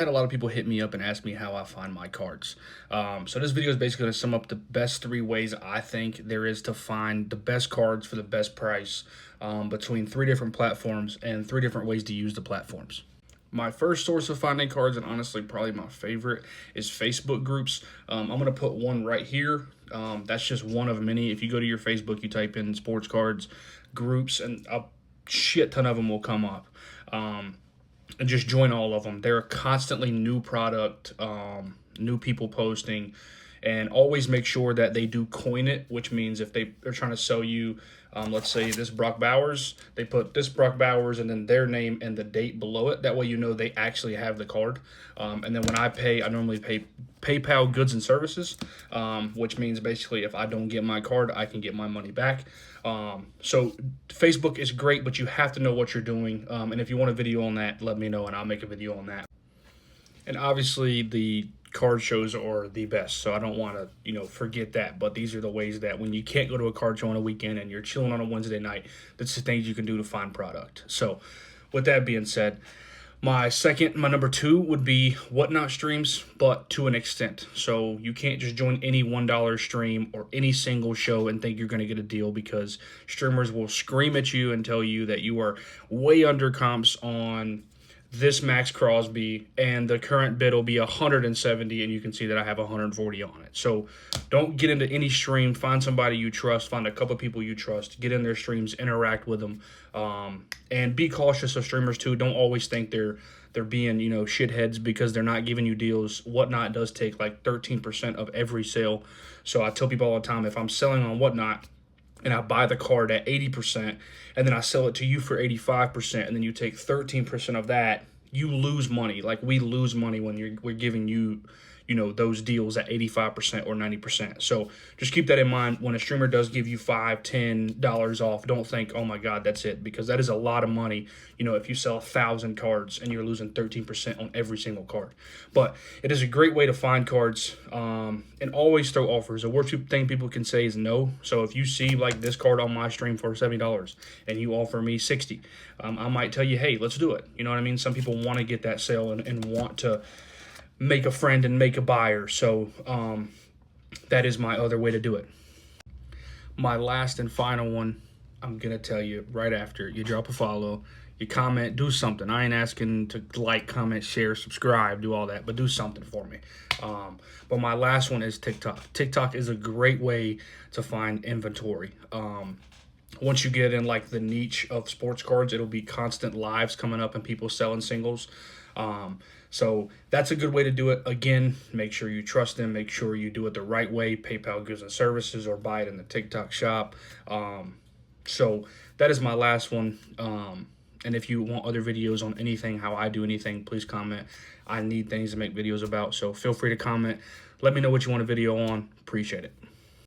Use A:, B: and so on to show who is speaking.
A: Had a lot of people hit me up and ask me how I find my cards. So this video is basically going to sum up the best 3 ways I think there is to find the best cards for the best price between 3 different platforms and 3 different ways to use the platforms. My first source of finding cards, and honestly probably my favorite, is Facebook groups. I'm going to put one right here. That's just one of many. If you go to your Facebook, you type in sports cards groups, and a shit ton of them will come up. And just join all of them. There are constantly new product, new people posting, and always make sure that they do coin it, which means if they're trying to sell you, let's say this Brock Bowers, they put this Brock Bowers and then their name and the date below it. That way you know they actually have the card. And then when I normally pay PayPal goods and services, which means basically if I don't get my card, I can get my money back. So Facebook is great, but you have to know what you're doing. And if you want a video on that, let me know and I'll make a video on that. And obviously the card shows are the best, so I don't want to forget that. But these are the ways that when you can't go to a card show on a weekend and you're chilling on a Wednesday night, that's the things you can do to find product. So with that being said, my number 2 would be Whatnot streams, but to an extent. So you can't just join any $1 stream or any single show and think you're going to get a deal, because streamers will scream at you and tell you that you are way under comps on this Max Crosby, and the current bid will be 170, and you can see that I have 140 on it. So don't get into any stream. Find somebody you trust. Find a couple people you trust. Get in their streams. Interact with them. And be cautious of streamers too. Don't always think they're being shitheads because they're not giving you deals. Whatnot does take like 13% of every sale. So I tell people all the time, if I'm selling on Whatnot and I buy the card at 80%, and then I sell it to you for 85%, and then you take 13% of that, you lose money. Like, we lose money when we're giving you, those deals at 85% or 90%. So just keep that in mind. When a streamer does give you $5, $10 off, don't think, oh my God, that's it, because that is a lot of money. If you sell 1,000 cards and you're losing 13% on every single card. But it is a great way to find cards, and always throw offers. The worst thing people can say is no. So if you see like this card on my stream for $70 and you offer me 60, I might tell you, hey, let's do it. You know what I mean? Some people want to get that sale and want to make a friend and make a buyer. So that is my other way to do it. My last and final one, I'm going to tell you right after. You drop a follow, you comment, do something. I ain't asking to like, comment, share, subscribe, do all that, but do something for me. But my last one is TikTok. TikTok is a great way to find inventory. Once you get in like the niche of sports cards, it'll be constant lives coming up and people selling singles. So that's a good way to do it. Again, make sure you trust them. Make sure you do it the right way. PayPal goods and services, or buy it in the TikTok shop. So that is my last one. And if you want other videos on anything, how I do anything, please comment. I need things to make videos about. So feel free to comment. Let me know what you want a video on. Appreciate it.